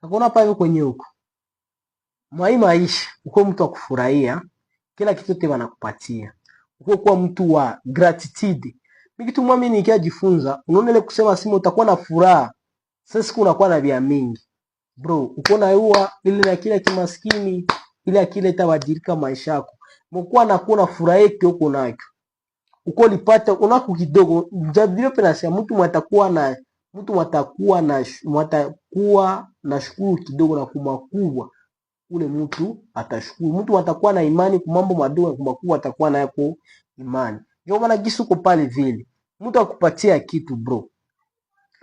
Hakuna pale kwenye huko. Mwai maisha, uko mtu wa kufurahia, kila kitu yote wanakupatia. Uko kuwa mtu wa gratitude. Mimi kitu mimi nikiajifunza, unaona ile kusema simu utakuwa na furaha. Sasa siku unakuwa na vya mingi. Bro, uko na yua ile na kile kimaskini, ile akile itabadilika maisha yako. Mkuwa na kuna furaha yake uko nayo. Uko lipata unako kidogo, njabilo pena sema mtu matakuwa na shukuru kidogo na kumakubwa. Ule mtu atashukuru. Mtu atakuwa na imani kwa mambo madogo na makubwa atakuwa nayo kwa imani. Ndio maana Yesu uko pale vile. Mtu akupatia kitu bro.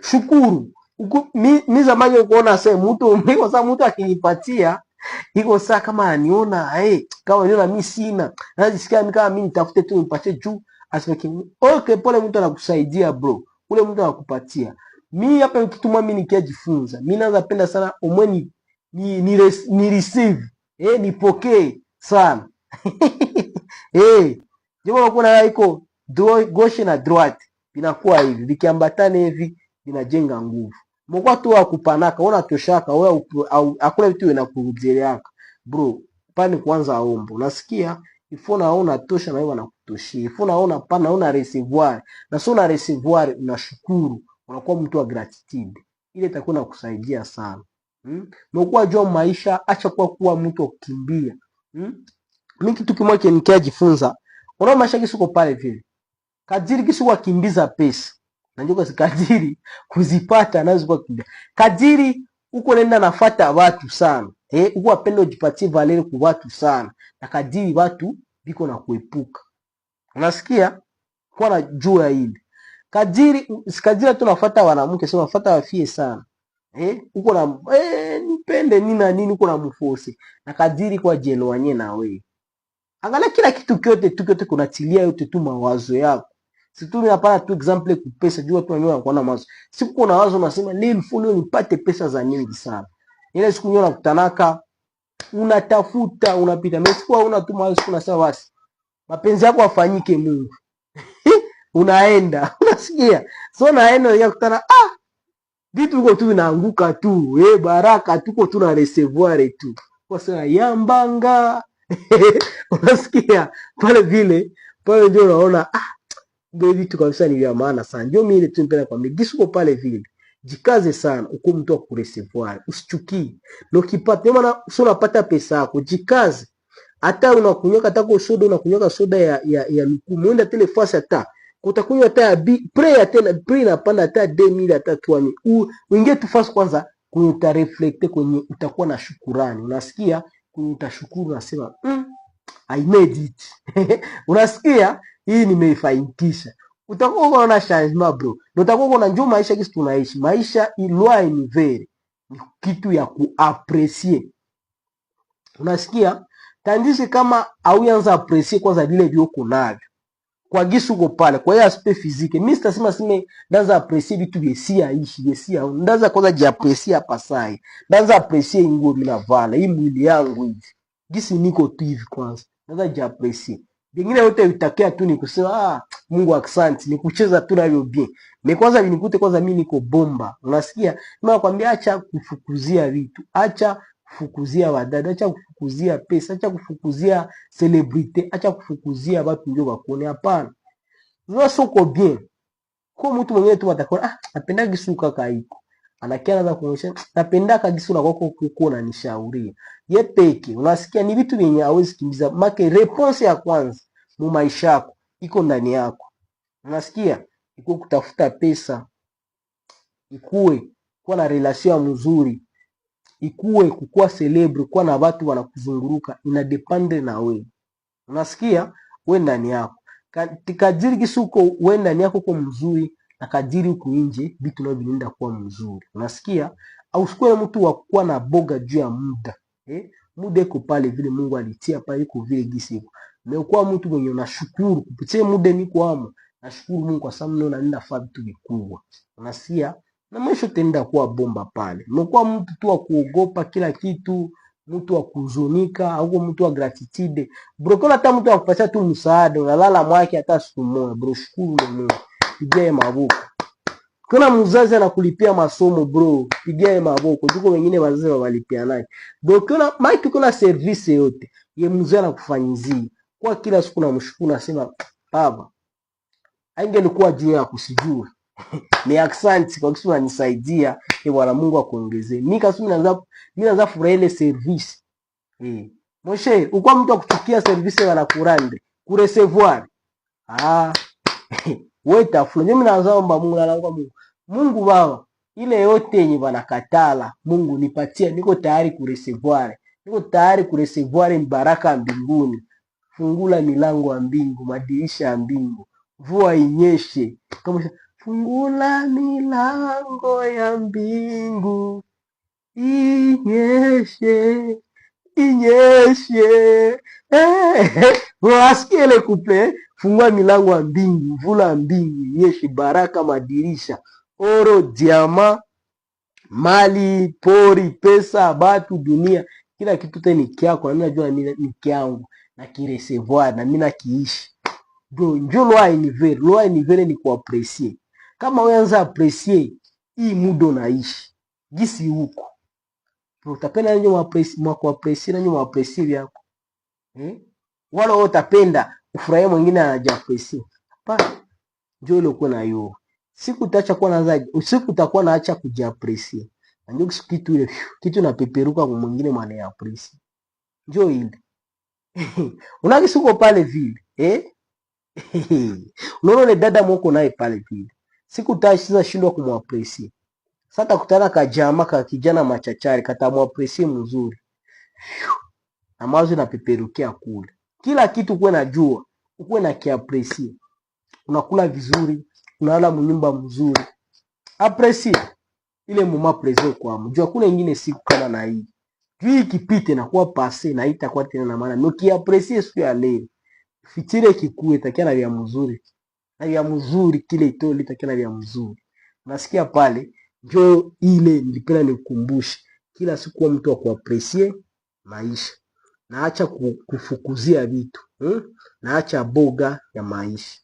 Shukuru. Mimi zamani kuona sasa mtu akinipatia iko saa kama aniona kama aniona mimi sina. Najisikia kama mimi nitafute tu nipatie juu asimeke. Okay, pole mtu anakusaidia bro. Ule mtu anakupatia. Mimi hapa kitu mimi nikijifunza. Mimi naanza penda sana omweni ni receive nipokee sana jambo kuna iko gauche na droite vinakuwa hivi vikiambatana hivi vinajenga nguvu. Mko tu wa kupanaka unatoshaka wewe hakuna vitu vinakurudiaka bro. Pani kwanza aombo unasikia ifo naona tosha na wewe wanakutoshia ifo naona pana una reservoir na sio una reservoir unashukuru unakuwa mtu wa gratitude ile itakuwa inakusaidia sana. Mekuwa jua maisha acha kuwa mtu wa kukimbia. Mimi kitu kimoja nikiajifunza, unaona maisha kisuko pale vile. Kadiri kisuko kimbiza pesa. Najua kadiri kuzipata nazo kwa kimbia. Kadiri uko nenda nafuata watu sana. Uko wapenda ujipatie valere kwa watu sana. Na kadiri watu biko na kuepuka. Unasikia? Kwa na jua hili. Kadiri tunafuata wanamke, sio unafuata wafie sana. Uko na nipende nini na nini uko na mfosi na kadiri kwa jelo wanye na wewe. Angalia kila kitu kyote kunatilia yote tu mawazo yako. Situmi hapana tu example ku pesa jua tu wenyewe wanakuwa na mawazo. Siku kuna wazo unasema leo mfuno nipate pesa za nyingi sana. Ile siku nyona kutanaka unatafuta unapita. Mesiku una tu mawazo siku unasema basi. Mapenzi yako afanyike Mungu. Unaenda, unasikia? So naenda unakutana vitu viko tu vinaanguka tu, baraka tuko tu na reservoir tu. Kwa sababu yambanga. Unasikia? Pale vile, pale ndio unaona ndio vitu kabisa ni vya maana sana. Ndio mimi ile tu nipenda kwambia, gisuko pale vile. Jikaze sana, uko mtu wa kureservoir, usichukie. Na ukipata maana sio unapata pesa yako, jikaze. Hata unakunyoka hata kwa soda unakunyoka soda ya luku. Muenda telefasi hata utakunywa hata prayer tena prayer napanda hata 2000 hata 3000 uingie tu fast kwanza kwenye utareflect kwenye utakuwa na shukurani unasikia kwenye utashukuru unasema I made it unasikia hii nimeifanikisha utakuwa unaona changement bro ndio utakuwa unaona njoo maisha kitu tunaishi maisha ilwa ni very ni kitu ya kuappreciate unasikia tandisi kama auanza appreciate kwanza vile vyoko navyo kwa gisu uko pale kwa hiyo aspect physique mimi sitasema ndaanza appreciate vitu vyesia ishi vyesia ndaanza kwanza jiappreciate hapa sai ndaanza appreciate nguo mimi navala hii mwili yangu hivi gisi niko tu hivi kwanza ndaanza jiappreciate vingine yote vitakia tu ni kusema Mungu asante ni kucheza tu na hiyo bien mimi kwanza vinikute kwanza mimi niko bomba unasikia mimi nakwambia acha kufukuzia vitu acha kufukuzia wadada acha kufukuzia pesa acha kufukuzia celebrity acha kufukuzia watu ndio wakuone hapana wewe soko bien kwa mtu mwenyewe tu atakuwa napenda gisuka kaiko anakia anaanza kuonyesha napenda kagisura kwako kuko na nishauria ye peke unasikia ni vitu vyenye hawezi kimbiza make response ya kwanza mu maisha yako iko ndani yako unasikia iko kutafuta pesa ikue kuwa na relation mzuri ikue kukua celebre kuwa na watu wanakuzunguruka ina depende na wewe unasikia wewe ndani yako kadiri kisuko wewe ndani yako kwa mzuri na kadiri huko nje vitu nao vinaenda kuwa mzuri unasikia au usikue mtu wa kuwa na boga juu ya muda muda iko pale vile Mungu alitia pale iko vile gisi iko na ukuwa mtu mwenye unashukuru kupitia muda niko amo nashukuru Mungu kwa sababu leo naenda fa vitu vikubwa unasikia na maisha tenda kuwa bomba pale umekuwa mtu tu wa kuogopa kila kitu mtu wa kuzunika au mtu wa gratitude bro kuna hata mtu akupatia tu msaada unalala mwake hata siku moja bro shukuru Mungu pigie mabuku Kuna mzazi anakulipia masomo bro, pigia maboko. Tuko wengine wazazi walipia naye. Donc kuna service yote ye mzazi anakufanyizia. Kwa kila siku namshukuru nasema baba, aingelikuwa juu ya kusijua. Ni asante kwa kisu unanisaidia. Bwana Mungu akuongezee. Mimi kasumi naanza furaha ile service. Moshe, uko mtu akuchukia service wanakurande, kurecevoir. Wewe tafuna. Mimi naomba Mungu naomba Mungu. Mungu Baba, ile yote yenye wanakatala, Mungu nipatie, niko tayari kurecevoir. Niko tayari kurecevoir baraka mbinguni. Fungula milango ya mbingu, madirisha ya mbingu. Mvua inyeshe. Kama fungula milango ya mbingu. Inyeshe. Wasikie ile couple, fungua milango ya mbingu, mvula mbingu, inyeshe baraka madirisha, oro, diama, mali, pori, pesa, batu, dunia, kila kitu te ni kyako, na mimi najua ni kyangu, na kireservoir, na mimi nakiishi. Njo loi univers ni kuaprecier. Kama wewe anza aprecier, hii muda unaishi, gisi huko. Utapenda nyo mwakuapresi na nyo mwapresi vyako. Wala wewe utapenda ufurahie mwingine anajiapresi. Hapana. Njoo ile uko na yo. Siku utakuwa naacha kujiapresi. Na ndio kitu napeperuka kwa mwingine mwana ya apresi. Njoo ile. Unakisi uko pale vile, Unaona ile dada mwako naye pale vile. Siku utashiza shindwa kumwapresi. Sasa kutana kajama ka kijana machachari katamwapresi mzuri. Na mawazo napeperukia kule. Kila kitu kuwe najua, ukuwe na kiapresi. Unakula vizuri, unalala mnyumba mzuri. Apresi ile muma prezo kwa mjua kuna ingine siku kama na hii. Juu ikipite na kuwa pase na itakuwa tena na maana. Nukiapresi siku ya leo. Fitire kikuwe takia na vya mzuri. Na vya mzuri kile itoli takia na vya mzuri. Unasikia pale njo ile nilipenda nikukumbushe kila siku wa mtu wa kuapresie maisha. Naacha kufukuzia vitu. Naacha boga ya maisha.